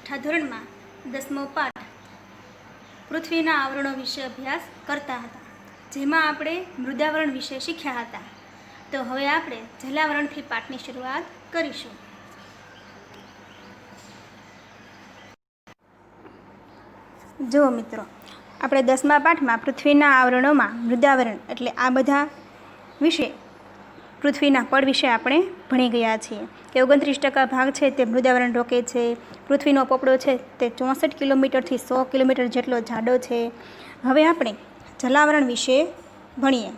છઠ્ઠા ધોરણમાં 10મો પાઠ પૃથ્વીના આવરણો વિશે અભ્યાસ કરતા હતા, જેમાં આપણે મૃદાવરણ વિશે શીખ્યા હતા. તો હવે આપણે જલાવરણથી પાઠની શરૂઆત કરીશું. જુઓ મિત્રો, આપણે 10મા પાઠમાં પૃથ્વીના આવરણોમાં મૃદાવરણ એટલે આ બધા વિશે પૃથ્વીના પડ વિશે આપણે ભણી ગયા છીએ કે 29% ભાગ છે તે મૃદાવરણ રોકે છે. પૃથ્વીનો પોપડો છે તે 64 કિલોમીટરથી 100 કિલોમીટર જેટલો જાડો છે. હવે આપણે જલાવરણ વિશે ભણીએ.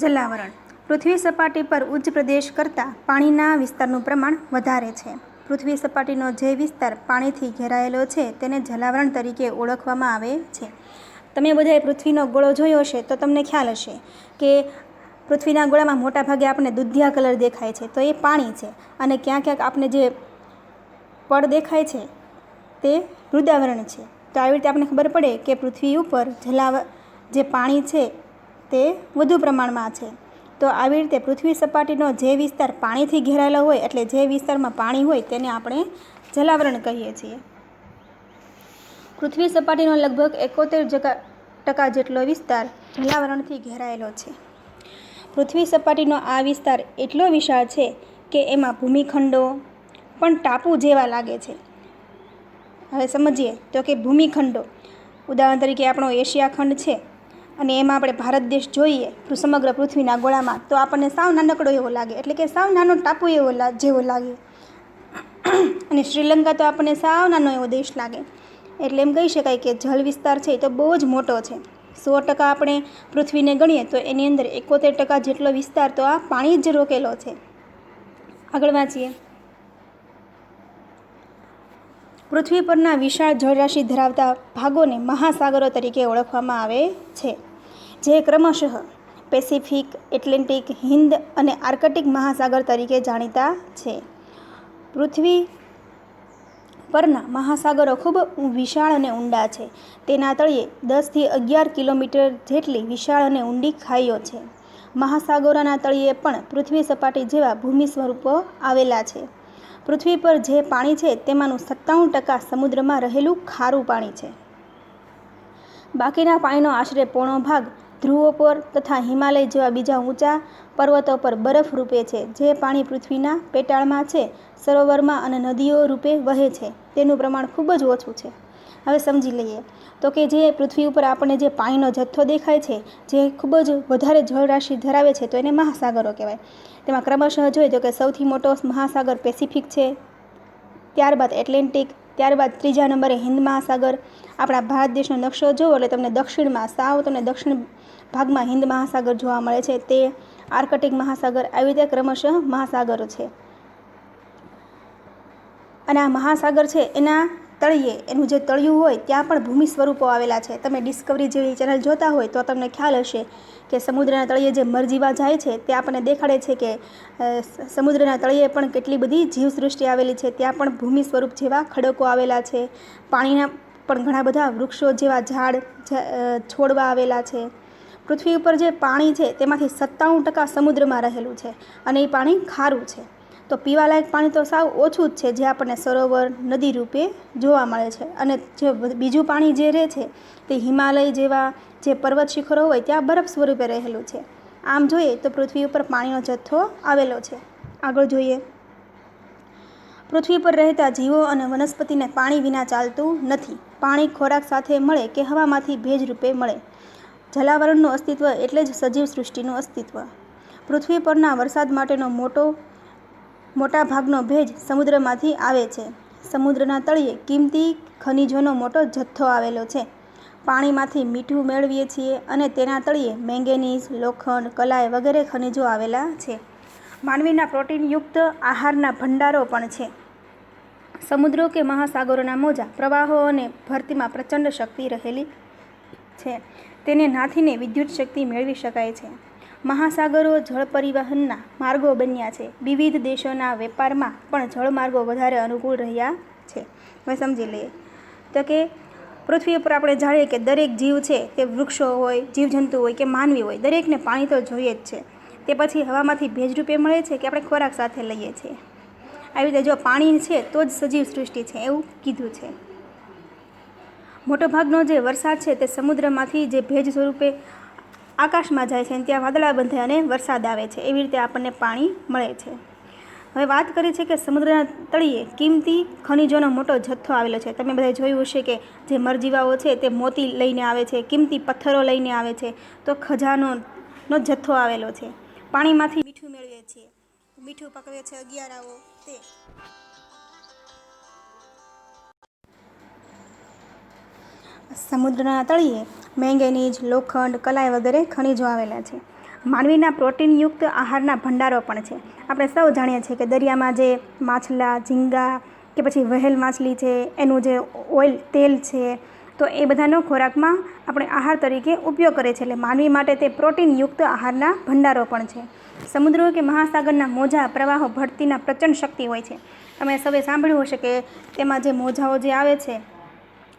જલાવરણ પૃથ્વી સપાટી પર ઉચ્ચ પ્રદેશ કરતાં પાણીના વિસ્તારનું પ્રમાણ વધારે છે. પૃથ્વી સપાટીનો જે વિસ્તાર પાણીથી ઘેરાયેલો છે તેને જલાવરણ તરીકે ઓળખવામાં આવે છે. તમે બધાએ પૃથ્વીનો ગોળો જોયો હશે તો તમને ખ્યાલ હશે કે પૃથ્વીના ગોળામાં મોટા ભાગે આપણને દૂધિયા કલર દેખાય છે, તો એ પાણી છે. અને ક્યાંક ક્યાંક આપણે જે પડ દેખાય છે તે મૃદાવરણ છે. તો આવી રીતે આપણને ખબર પડે કે પૃથ્વી ઉપર જે પાણી છે તે વધુ પ્રમાણમાં છે. તો આવી રીતે પૃથ્વી સપાટીનો જે વિસ્તાર પાણીથી ઘેરાયેલો હોય એટલે જે વિસ્તારમાં પાણી હોય તેને આપણે જલાવરણ કહીએ છીએ. પૃથ્વી સપાટીનો લગભગ 71% જેટલો વિસ્તાર જલાવરણથી ઘેરાયેલો છે. પૃથ્વી સપાટીનો આ વિસ્તાર એટલો વિશાળ છે કે એમાં ભૂમિખંડો પણ ટાપુ જેવા લાગે છે. હવે સમજીએ તો કે ભૂમિખંડો, ઉદાહરણ તરીકે આપણો એશિયા ખંડ છે અને એમાં આપણે ભારત દેશ જોઈએ સમગ્ર પૃથ્વીના ગોળામાં, તો આપણને સાવ નાનકડો એવો લાગે, એટલે કે સાવ નાનો ટાપુ જેવો લાગે. અને શ્રીલંકા તો આપણને સાવ નાનો એવો દેશ લાગે. એટલે એમ કહી શકાય કે જળ વિસ્તાર છે એ તો બહુ જ મોટો છે. 100% આપણે પૃથ્વીને ગણીએ તો એની અંદર 71% જેટલો વિસ્તાર તો આ પાણી જ રોકેલો છે. આગળ વાંચીએ. પૃથ્વી પરના વિશાળ જળરાશિ ધરાવતા ભાગોને મહાસાગરો તરીકે ઓળખવામાં આવે છે, જે ક્રમશઃ પેસિફિક, એટલાન્ટિક, હિન્દ અને આર્કટિક મહાસાગર તરીકે જાણીતા છે. પૃથ્વી પરના મહાસાગરો ખૂબ વિશાળ અને ઊંડા છે. તેના તળિયે 10 થી 11 કિલોમીટર જેટલી વિશાળ અને ઊંડી ખાઈઓ છે. મહાસાગરોના તળિયે પણ પૃથ્વી સપાટી જેવા ભૂમિ સ્વરૂપો આવેલા છે. પૃથ્વી પર જે પાણી છે તેમાંનું 97% સમુદ્રમાં રહેલું ખારું પાણી છે. બાકીના પાણીનો આશરે પોણો ભાગ ધ્રુવો પર તથા હિમાલય જેવા બીજા ઊંચા પર્વતો પર બરફ રૂપે છે. જે પાણી પૃથ્વીના પેટાળમાં છે, સરોવરમાં અને નદીઓ રૂપે વહે છે તેનું પ્રમાણ ખૂબ જ ઓછું છે. હવે સમજી લઈએ તો કે જે પૃથ્વી ઉપર આપણને જે પાણીનો જથ્થો દેખાય છે, જે ખૂબ જ વધારે જળરાશિ ધરાવે છે, તો એને મહાસાગરો કહેવાય. તેમાં ક્રમશઃ જોઈએ તો કે સૌથી મોટો મહાસાગર પેસિફિક છે, ત્યારબાદ એટલાન્ટિક, ત્યારબાદ ત્રીજા નંબરે હિન્દ મહાસાગર. આપણા ભારત દેશનો નકશો જુઓ એટલે તમને દક્ષિણ ભાગમાં હિન્દ મહાસાગર જોવા મળે છે, તે આર્કટિક મહાસાગર. આવી રીતે ક્રમશઃ મહાસાગરો છે. અને આ મહાસાગર છે એના તળિયે એનું જે તળિયું હોય ત્યાં પણ ભૂમિ સ્વરૂપો આવેલા છે. તમે ડિસ્કવરી જેવી ચેનલ જોતા હોય તો તમને ખ્યાલ હશે કે સમુદ્રના તળિયે જે મરજીવા જાય છે તે આપણને દેખાડે છે કે સમુદ્રના તળિયે પણ કેટલી બધી જીવસૃષ્ટિ આવેલી છે. ત્યાં પણ ભૂમિ સ્વરૂપ જેવા ખડકો આવેલા છે. પાણીના પણ ઘણા બધા વૃક્ષો જેવા છોડવા આવેલા છે. પૃથ્વી ઉપર જે પાણી છે તેમાંથી 97% સમુદ્રમાં રહેલું છે અને એ પાણી ખારું છે. તો પીવાલાયક પાણી તો સાવ ઓછું જ છે, જે આપણને સરોવર, નદી રૂપે જોવા મળે છે. અને જે બીજું પાણી જે રહે છે તે હિમાલય જેવા જે પર્વત શિખરો હોય ત્યાં બરફ સ્વરૂપે રહેલું છે. આમ જોઈએ તો પૃથ્વી ઉપર પાણીનો જથ્થો આવેલો છે. આગળ જોઈએ. પૃથ્વી પર રહેતા જીવો અને વનસ્પતિને પાણી વિના ચાલતું નથી. પાણી ખોરાક સાથે મળે કે હવામાંથી ભેજ રૂપે મળે. જલાવરણનું અસ્તિત્વ એટલે જ સજીવ સૃષ્ટિનું અસ્તિત્વ. પૃથ્વી પરના વરસાદ માટેનો મોટા ભાગનો ભેજ સમુદ્રમાંથી આવે છે. સમુદ્રના તળિયે કિંમતી ખનિજોનો મોટો જથ્થો આવેલો છે. પાણીમાંથી મીઠું મેળવીએ છીએ અને તેના તળિયે મેંગેનીઝ, લોખંડ, કલાય વગેરે ખનિજો આવેલા છે. માનવીના પ્રોટીનયુક્ત આહારના ભંડારો પણ છે. સમુદ્રો કે મહાસાગરોના મોજા, પ્રવાહો અને ભરતીમાં પ્રચંડ શક્તિ રહેલી છે. તેને નાથીને વિદ્યુત શક્તિ મેળવી શકાય છે. મહાસાગરો જળ પરિવહનના માર્ગો બન્યા છે. વિવિધ દેશોના વેપારમાં પણ જળમાર્ગો વધારે અનુકૂળ રહ્યા છે. હવે સમજી લઈએ તો કે પૃથ્વી ઉપર આપણે જાણીએ કે દરેક જીવ છે, તે વૃક્ષો હોય, જીવજંતુ હોય કે માનવી હોય, દરેકને પાણી તો જોઈએ જ છે. તે પછી હવામાંથી ભેજ રૂપે મળે છે કે આપણે ખોરાક સાથે લઈએ છીએ. આવી રીતે જો પાણી છે તો જ સજીવ સૃષ્ટિ છે એવું કીધું છે. મોટોભાગનો જે વરસાદ છે તે સમુદ્રમાંથી જે ભેજ સ્વરૂપે આકાશમાં જાય છે અને ત્યાં વાદળા બંધાય અને વરસાદ આવે છે. એવી રીતે આપણને પાણી મળે છે. હવે વાત કરી છે કે સમુદ્રના તળિયે કિંમતી ખનિજોનો મોટો જથ્થો આવેલો છે. તમે બધા જોયું હશે કે જે મરજીવાઓ છે તે મોતી લઈને આવે છે, કિંમતી પથ્થરો લઈને આવે છે, તો ખજાનોનો જથ્થો આવેલો છે. પાણીમાંથી મીઠું મેળવીએ છીએ, મીઠું પકવે છે અગિયારાઓ તે. સમુદ્રના તળિયે મેંગેનીઝ, લોખંડ, કલાઈ વગેરે ખનિજો આવેલા છે. માનવીના પ્રોટીનયુક્ત આહારના ભંડારો પણ છે. આપણે સૌ જાણીએ છીએ કે દરિયામાં જે માછલા, ઝીંગા કે પછી વહેલ માછલી છે, એનું જે ઓઇલ તેલ છે, તો એ બધાનો ખોરાકમાં આપણે આહાર તરીકે ઉપયોગ કરે છે. એટલે માનવી માટે તે પ્રોટીનયુક્ત આહારના ભંડારો પણ છે. સમુદ્રો કે મહાસાગરના મોજા પ્રવાહો ભરતીના પ્રચંડ શક્તિ હોય છે. તમે સૌએ સાંભળ્યું હશે કે તેમાં જે મોજાઓ જે આવે છે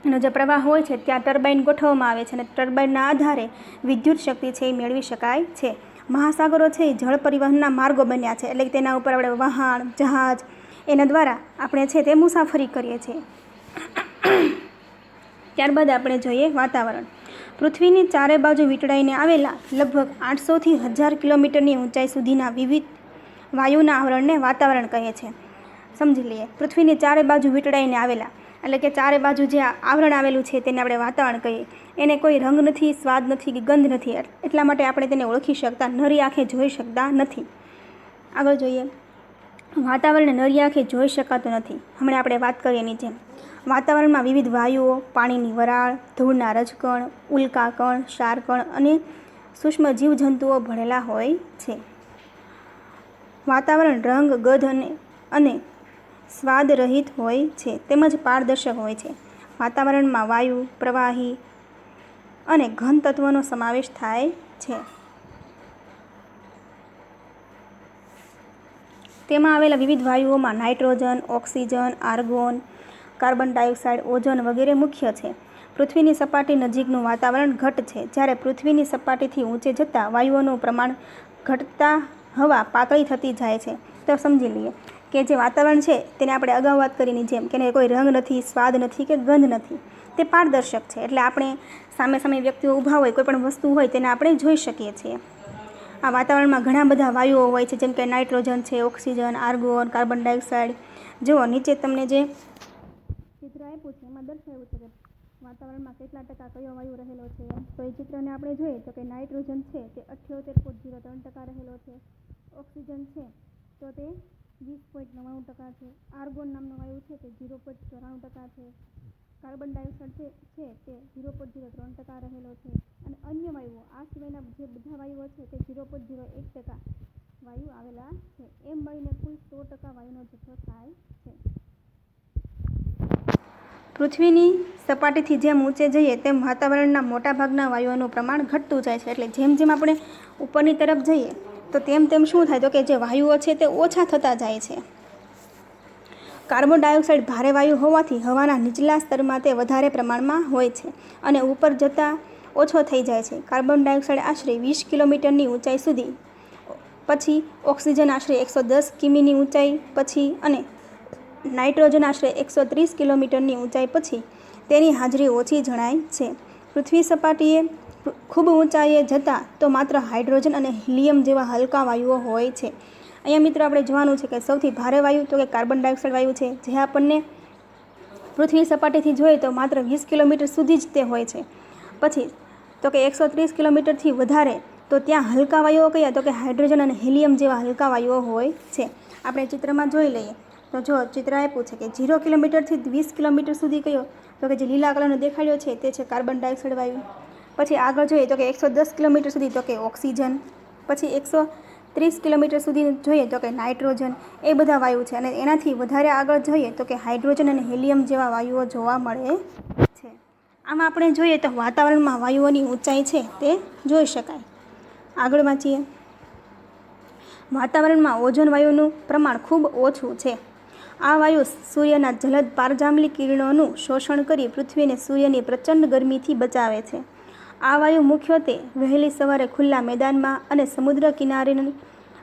એનો જે પ્રવાહ હોય છે ત્યાં ટર્બાઇન ગોઠવવામાં આવે છે અને ટર્બાઇનના આધારે વિદ્યુત શક્તિ છે એ મેળવી શકાય છે. મહાસાગરો છે એ જળ પરિવહનના માર્ગો બન્યા છે. એટલે કે તેના ઉપર આપણે વહાણ, જહાજ એના દ્વારા આપણે છે તે મુસાફરી કરીએ છીએ. ત્યારબાદ આપણે જોઈએ વાતાવરણ. પૃથ્વીની ચારે બાજુ વીંટળાઈને આવેલા લગભગ 800થી 1000 કિલોમીટરની ઊંચાઈ સુધીના વિવિધ વાયુના આવરણને વાતાવરણ કહે છે. સમજી લઈએ. પૃથ્વીની ચારે બાજુ વીંટળાઈને આવેલા એટલે કે ચારે બાજુ જે આવરણ આવેલું છે તેને આપણે વાતાવરણ કહીએ. એને કોઈ રંગ નથી, સ્વાદ નથી કે ગંધ નથી, એટલા માટે આપણે તેને ઓળખી શકતા, નરી આંખે જોઈ શકતા નથી. આગળ જોઈએ. વાતાવરણને નરી આંખે જોઈ શકાતું નથી. હમણાં આપણે વાત કરીએ એની જેમ. વાતાવરણમાં વિવિધ વાયુઓ, પાણીની વરાળ, ધૂળના રજકણ, ઉલ્કાકણ, ક્ષારકણ અને સૂક્ષ્મ જીવજંતુઓ ભળેલા હોય છે. વાતાવરણ રંગ, ગંધ અને સ્વાદ રહિત હોય છે તેમજ પારદર્શક હોય છે. વાતાવરણમાં વાયુ, પ્રવાહી અને ઘન તત્વોનો સમાવેશ થાય છે. તેમાં આવેલા વિવિધ વાયુઓમાં nitrogen, oxygen, argon, carbon dioxide, ozone વગેરે મુખ્ય છે. પૃથ્વીની સપાટી નજીકનું વાતાવરણ ઘટ છે. જ્યારે પૃથ્વીની સપાટીથી ઊંચે જતાં વાયુઓનું પ્રમાણ ઘટતા હવા પાતળી થતી જાય છે. તો સમજી લઈએ કે જે વાતાવરણ છે તેને આપણે અગાઉ વાત કરીની જેમ કે કોઈ રંગ નથી, સ્વાદ નથી કે ગંધ નથી, તે પારદર્શક છે. એટલે આપણે સામે સામે વ્યક્તિઓ ઊભા હોય, કોઈ પણ વસ્તુ હોય તેને આપણે જોઈ શકીએ છીએ. આ વાતાવરણમાં ઘણા બધા વાયુઓ હોય છે, જેમ કે નાઇટ્રોજન છે, ઓક્સિજન, આર્ગોન, કાર્બન ડાયોક્સાઇડ. જુઓ નીચે તમને જે ચિત્ર આપ્યું છે એમાં દર્શાવ્યું છે કે વાતાવરણમાં કેટલા ટકા કયો વાયુ રહેલો છે. તો એ ચિત્રને આપણે જોઈએ તો કે નાઇટ્રોજન છે તે 78.03% રહેલો છે. ઓક્સિજન છે તો તે 20.99% છે. આર્ગોન નામનો વાયુ છે તે 0.94% છે. કાર્બન ડાયોક્સાઇડ છે તે 0.03% રહેલો છે. અને અન્ય વાયુઓ, આ સિવાયના જે બધા વાયુઓ છે તે 0.01% વાયુ આવેલા છે. એમ મળીને કુલ 100% વાયુનો જથ્થો થાય છે. પૃથ્વીની સપાટીથી જેમ ઊંચે જઈએ તેમ વાતાવરણના મોટાભાગના વાયુઓનું પ્રમાણ ઘટતું જાય છે. એટલે જેમ જેમ આપણે ઉપરની તરફ જઈએ તો તેમ તેમ શું થાય તો કે જે વાયુઓ છે તે ઓછા થતા જાય છે. કાર્બન ડાયોક્સાઇડ ભારે વાયુ હોવાથી હવાના નીચલા સ્તરમાં તે વધારે પ્રમાણમાં હોય છે અને ઉપર જતાં ઓછો થઈ જાય છે. કાર્બન ડાયોક્સાઇડ આશરે 20 કિલોમીટરની ઊંચાઈ સુધી, પછી ઓક્સિજન આશરે 110 કિમીની ઊંચાઈ પછી અને નાઇટ્રોજન આશરે 130 કિલોમીટરની ઊંચાઈ પછી તેની હાજરી ઓછી જણાય છે. પૃથ્વી સપાટીએ ખૂબ ઊંચાઈએ જતાં તો માત્ર હાઇડ્રોજન અને હિલિયમ જેવા હલકા વાયુઓ હોય છે. અહીંયા મિત્રો આપણે જોવાનું છે કે સૌથી ભારે વાયુ તો કે કાર્બન ડાયોક્સાઇડ વાયુ છે, જે આપણને પૃથ્વી સપાટીથી જોઈએ તો માત્ર 20 કિલોમીટર સુધી જ તે હોય છે. પછી તો કે 130 કિલોમીટરથી વધારે તો ત્યાં હલકા વાયુઓ કયા તો કે હાઇડ્રોજન અને હિલિયમ જેવા હલકા વાયુઓ હોય છે. આપણે ચિત્રમાં જોઈ લઈએ તો જો ચિત્ર આપ્યું છે કે 0 કિલોમીટરથી 20 કિલોમીટર સુધી કયો તો કે જે લીલા કલરનો દેખાડ્યો છે તે છે કાર્બન ડાયોક્સાઇડ વાયુ. પછી આગળ જોઈએ તો કે 110 કિલોમીટર સુધી તો કે ઓક્સિજન. પછી 130 કિલોમીટર સુધી જોઈએ તો કે નાઇટ્રોજન. એ બધા વાયુ છે. અને એનાથી વધારે આગળ જોઈએ તો કે હાઇડ્રોજન અને હિલિયમ જેવા વાયુઓ જોવા મળે છે. આમાં આપણે જોઈએ તો વાતાવરણમાં વાયુઓની ઊંચાઈ છે તે જોઈ શકાય. આગળ વાંચીએ. વાતાવરણમાં ઓઝોન વાયુનું પ્રમાણ ખૂબ ઓછું છે. આ વાયુ સૂર્યના જલદ પારજાંબલી કિરણોનું શોષણ કરી પૃથ્વીને સૂર્યની પ્રચંડ ગરમીથી બચાવે છે. આ વાયુ મુખ્યત્વે વહેલી સવારે ખુલ્લા મેદાનમાં અને સમુદ્ર કિનારેની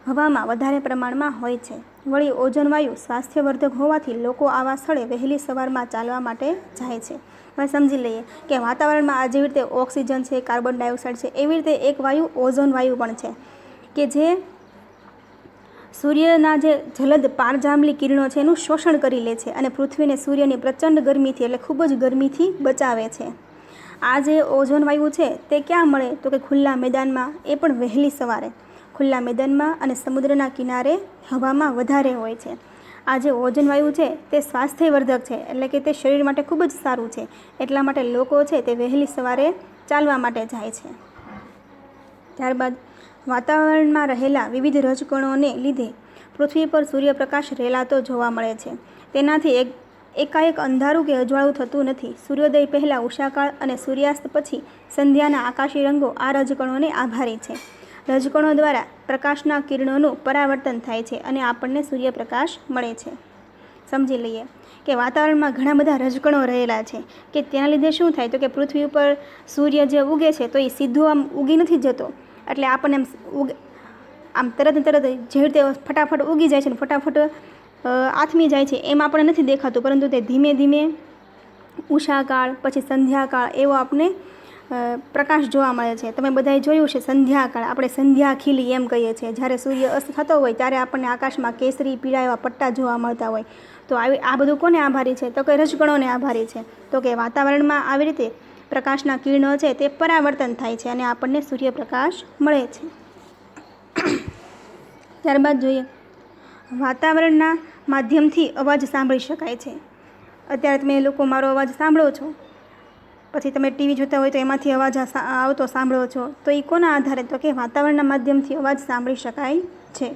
હવામાં વધારે પ્રમાણમાં હોય છે. વળી ઓઝોન વાયુ સ્વાસ્થ્યવર્ધક હોવાથી લોકો આવા સ્થળે વહેલી સવારમાં ચાલવા માટે જાય છે. હવે સમજી લઈએ કે વાતાવરણમાં આ જેવી રીતે ઓક્સિજન છે, કાર્બન ડાયોક્સાઇડ છે, એવી રીતે એક વાયુ ઓઝોન વાયુ પણ છે કે જે સૂર્યના જે જલદ પારજાંબલી કિરણો છે એનું શોષણ કરી લે છે અને પૃથ્વીને સૂર્યની પ્રચંડ ગરમીથી એટલે ખૂબ જ ગરમીથી બચાવે છે. આ જે ઓઝોન વાયુ છે તે ક્યાં મળે તો કે ખુલ્લા મેદાનમાં, એ પણ વહેલી સવારે ખુલ્લા મેદાનમાં અને સમુદ્રના કિનારે હવામાં વધારે હોય છે. આ જે ઓઝોન વાયુ છે તે સ્વાસ્થ્યવર્ધક છે એટલે કે તે શરીર માટે ખૂબ જ સારું છે. એટલા માટે લોકો છે તે વહેલી સવારે ચાલવા માટે જાય છે. ત્યારબાદ વાતાવરણમાં રહેલા વિવિધ રજકણોને લીધે પૃથ્વી પર સૂર્યપ્રકાશ રેલાતો જોવા મળે છે. તેનાથી એકાએક અંધારું કે અજવાળું થતું નથી. સૂર્યોદય પહેલાં ઉષાકાળ અને સૂર્યાસ્ત પછી સંધ્યાના આકાશી રંગો આ રજકણોને આભારી છે. રજકણો દ્વારા પ્રકાશના કિરણોનું પરાવર્તન થાય છે અને આપણને સૂર્યપ્રકાશ મળે છે. સમજી લઈએ કે વાતાવરણમાં ઘણા બધા રજકણો રહેલા છે કે તેના લીધે શું થાય તો કે પૃથ્વી ઉપર સૂર્ય જે ઉગે છે તો એ સીધો આમ ઉગી નથી જતો, એટલે આપણને આમ તરત જે રીતે ફટાફટ ઉગી જાય છે ને ફટાફટ આથમી જાય છે એમ આપણને નથી દેખાતું, પરંતુ તે ધીમે ધીમે ઉષાકાળ પછી સંધ્યાકાળ એવો આપણે પ્રકાશ જોવા મળે છે. તમે બધાએ જોયું છે સંધ્યાકાળ, આપણે સંધ્યા ખીલી એમ કહીએ છીએ. જ્યારે સૂર્ય અસ્ત થતો હોય ત્યારે આપણને આકાશમાં કેસરી પીળા એવા પટ્ટા જોવા મળતા હોય. તો આ બધું કોને આભારી છે તો કે રજકણોને આભારી છે. તો કે વાતાવરણમાં આવી રીતે પ્રકાશના કિરણો છે તે પરાવર્તન થાય છે અને આપણને સૂર્યપ્રકાશ મળે છે. ત્યારબાદ જોઈએ વાતાવરણના માધ્યમથી અવાજ સાંભળી શકાય છે. અત્યારે તમે લોકો મારો અવાજ સાંભળો છો, પછી તમે ટીવી જોતા હોય તો એમાંથી અવાજ આવતો સાંભળો છો, તો એ કોના આધારે તો કે વાતાવરણના માધ્યમથી અવાજ સાંભળી શકાય છે.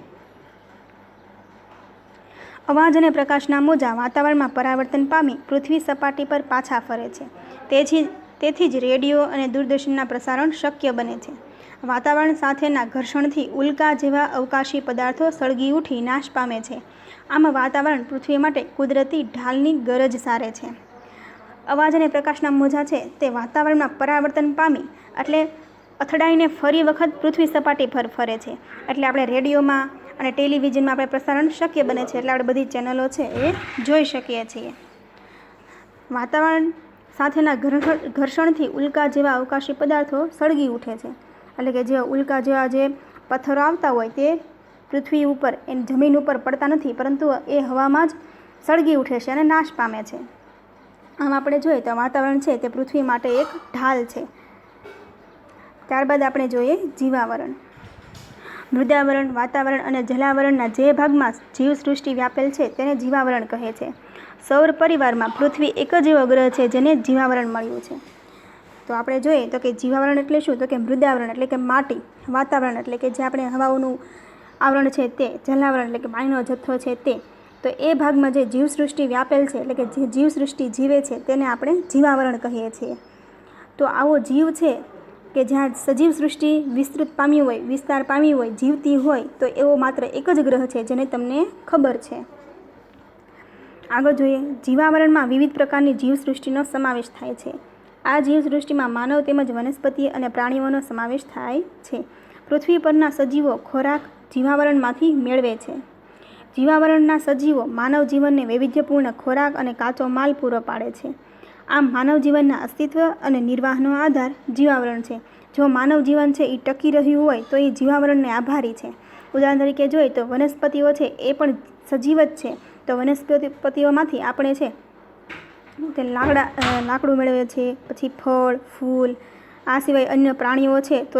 અવાજ અને પ્રકાશના મોજા વાતાવરણમાં પરાવર્તન પામી પૃથ્વી સપાટી પર પાછા ફરે છે. તેથી જ રેડિયો અને દૂરદર્શનના પ્રસારણ શક્ય બને છે. વાતાવરણ સાથેના ઘર્ષણથી ઉલ્કા જેવા અવકાશી પદાર્થો સળગી ઉઠી નાશ પામે છે. આમ વાતાવરણ પૃથ્વી માટે કુદરતી ઢાલની ગરજ સારે છે. અવાજ અને પ્રકાશના મોજા છે તે વાતાવરણમાં પરાવર્તન પામી એટલે અથડાઈને ફરી વખત પૃથ્વી સપાટી પર ફરે છે. એટલે આપણે રેડિયોમાં અને ટેલિવિઝનમાં આપણે પ્રસારણ શક્ય બને છે, એટલે આપણે બધી ચેનલો છે એ જોઈ શકીએ છીએ. વાતાવરણ સાથેના ઘર્ષણથી ઉલ્કા જેવા અવકાશી પદાર્થો સળગી ઉઠે છે. એટલે કે જે ઉલ્કા જેવા જે પથ્થરો આવતા હોય તે પૃથ્વી ઉપર જમીન ઉપર પડતા નથી, પરંતુ એ હવામાં જ સળગી ઉઠે છે અને નાશ પામે છે. આમ આપણે જોઈએ તો વાતાવરણ છે તે પૃથ્વી માટે એક ઢાલ છે. ત્યારબાદ આપણે જોઈએ જીવાવરણ. મૃદાવરણ, વાતાવરણ અને જલાવરણના જે ભાગમાં જીવસૃષ્ટિ વ્યાપેલ છે તેને જીવાવરણ કહે છે. સૌર પરિવારમાં પૃથ્વી એક જ એવો ગ્રહ છે જેને જીવાવરણ મળ્યું છે. તો આપણે જોઈએ તો કે જીવાવરણ એટલે શું તો કે મૃદાવરણ એટલે કે માટી, વાતાવરણ એટલે કે જે આપણે હવાનું આવરણ છે તે, જલાવરણ એટલે કે પાણીનો જથ્થો છે તે. તો એ ભાગમાં જે જીવસૃષ્ટિ વ્યાપેલ છે એટલે કે જે જીવસૃષ્ટિ જીવે છે તેને આપણે જીવાવરણ કહીએ છીએ. તો આવો જીવ છે કે જ્યાં સજીવ સૃષ્ટિ વિસ્તૃત પામી હોય, વિસ્તાર પામી હોય, જીવતી હોય, તો એવો માત્ર એક જ ગ્રહ છે જેને તમને ખબર છે. આગળ જોઈએ જીવાવરણમાં વિવિધ પ્રકારની જીવસૃષ્ટિનો સમાવેશ થાય છે. આ જીવસૃષ્ટિમાં માનવ તેમજ વનસ્પતિ અને પ્રાણીઓનો સમાવેશ થાય છે. પૃથ્વી પરના સજીવો ખોરાક જીવાવરણમાંથી મેળવે છે. જીવાવરણના સજીવો માનવ જીવનને વૈવિધ્યપૂર્ણ ખોરાક અને કાચો માલ પૂરો પાડે છે. આમ માનવ જીવનના અસ્તિત્વ અને નિર્વાહનો આધાર જીવાવરણ છે. જો માનવ જીવન છે એ ટકી રહ્યું હોય તો એ જીવાવરણને આભારી છે. ઉદાહરણ તરીકે જોઈએ તો વનસ્પતિઓ છે એ પણ સજીવ જ છે. તો વનસ્પતિઓમાંથી આપણે છે તે લાકડું મેળવે છે, પછી ફળ, ફૂલ. આ સિવાય અન્ય પ્રાણીઓ છે તો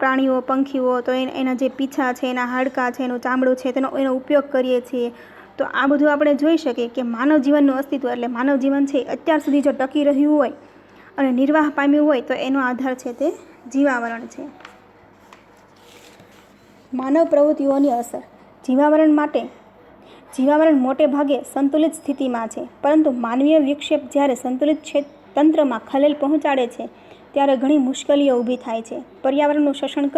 પ્રાણીઓ, પંખીઓ તો એના જે પીછા છે, એના હાડકાં છે, એનું ચામડું છે એનો ઉપયોગ કરીએ છીએ. તો આ બધું આપણે જોઈ શકીએ કે માનવ જીવનનું અસ્તિત્વ એટલે માનવ જીવન છે અત્યાર સુધી જો ટકી રહ્યું હોય અને નિર્વાહ પામ્યું હોય તો એનો આધાર છે તે જીવાવરણ છે. માનવ પ્રવૃત્તિઓની અસર. જીવાવરણ મોટે ભાગે સંતુલિત સ્થિતિમાં છે, પરંતુ માનવીય વિક્ષેપ જ્યારે સંતુલિત તંત્રમાં ખલેલ પહોંચાડે છે ત્યારે ઘણી મુશ્કેલીઓ ઊભી થાય છે. પર્યાવરણનું શોષણ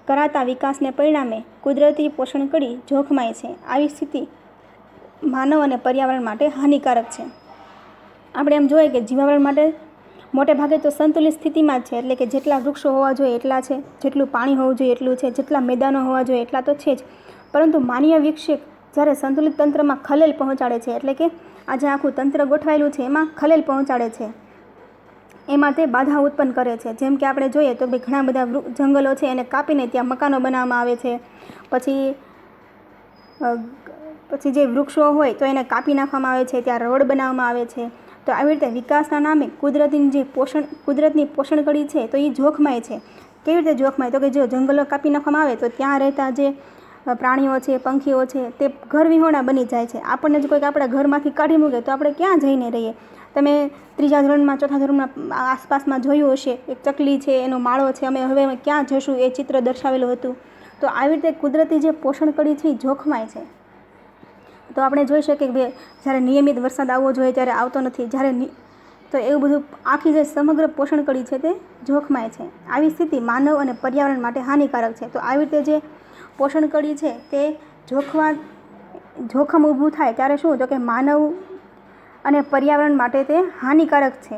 કરાતા વિકાસને પરિણામે કુદરતી પોષણ કડી જોખમાય છે. આવી સ્થિતિ માનવ અને પર્યાવરણ માટે હાનિકારક છે. આપણે એમ જોઈએ કે જીવાવરણ માટે મોટે ભાગે તો સંતુલિત સ્થિતિમાં જ છે, એટલે કે જેટલા વૃક્ષો હોવા જોઈએ એટલા છે, જેટલું પાણી હોવું જોઈએ એટલું છે, જેટલા મેદાનો હોવા જોઈએ એટલા તો છે જ. પરંતુ માનવીય વિક્ષેપ જ્યારે સંતુલિત તંત્રમાં ખલેલ પહોંચાડે છે, એટલે કે આજે આખું તંત્ર ગોઠવાયેલું છે એમાં ખલેલ પહોંચાડે છે, એમાં તે બાધા ઉત્પન્ન કરે છે. જેમ કે આપણે જોઈએ તો ઘણા બધા જંગલો છે એને કાપીને ત્યાં મકાનો બનાવવામાં આવે છે. પછી જે વૃક્ષો હોય તો એને કાપી નાખવામાં આવે છે, ત્યાં રોડ બનાવવામાં આવે છે. તો આવી રીતે વિકાસના નામે કુદરતની પોષણ કડી છે તો એ જોખમાય છે. કેવી રીતે જોખમાય? તો કે જો જંગલો કાપી નાખવામાં આવે તો ત્યાં રહેતા જે પ્રાણીઓ છે, પંખીઓ છે, તે ઘર વિહોણા બની જાય છે. આપણને જ કોઈક આપણા ઘરમાંથી કાઢી મૂકે તો આપણે ક્યાં જઈને રહીએ? તમે 3જા ધોરણમાં 4થા ધોરણમાં આસપાસમાં જોયું હશે, એક ચકલી છે, એનો માળો છે, અમે ક્યાં જશું એ ચિત્ર દર્શાવેલું હતું. તો આવી રીતે કુદરતી જે પોષણ કડી છે એ જોખમાય છે. તો આપણે જોઈ શકીએ કે જ્યારે નિયમિત વરસાદ આવવો જોઈએ ત્યારે આવતો નથી, તો એવું બધું આખી જે સમગ્ર પોષણ કડી છે તે જોખમાય છે. આવી સ્થિતિ માનવ અને પર્યાવરણ માટે હાનિકારક છે. તો આવી રીતે જે પોષણ કડી છે તે જોખમ ઊભું થાય ત્યારે શું? તો કે માનવ અને પર્યાવરણ માટે તે હાનિકારક છે.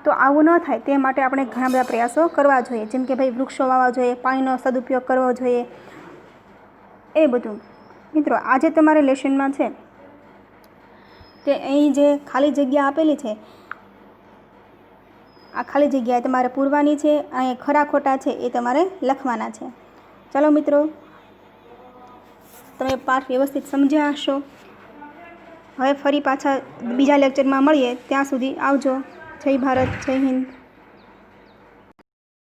તો આવું ન થાય તે માટે આપણે ઘણા બધા પ્રયાસો કરવા જોઈએ. જેમ કે ભાઈ વૃક્ષો વાવવા જોઈએ, પાણીનો સદુપયોગ કરવો જોઈએ, એ બધું. મિત્રો, આજે તમારે લેસનમાં છે તે અહીં જે ખાલી જગ્યા આપેલી છે, આ ખાલી જગ્યા તમારે પૂરવાની છે. અહીં ખરા ખોટા છે એ તમારે લખવાના છે. ચાલો મિત્રો, તમે પાઠ વ્યવસ્થિત સમજ્યા હશો. હવે ફરી પાછા બીજા લેક્ચરમાં મળીએ. ત્યાં સુધી આવજો. જય ભારત, જય હિન્દ.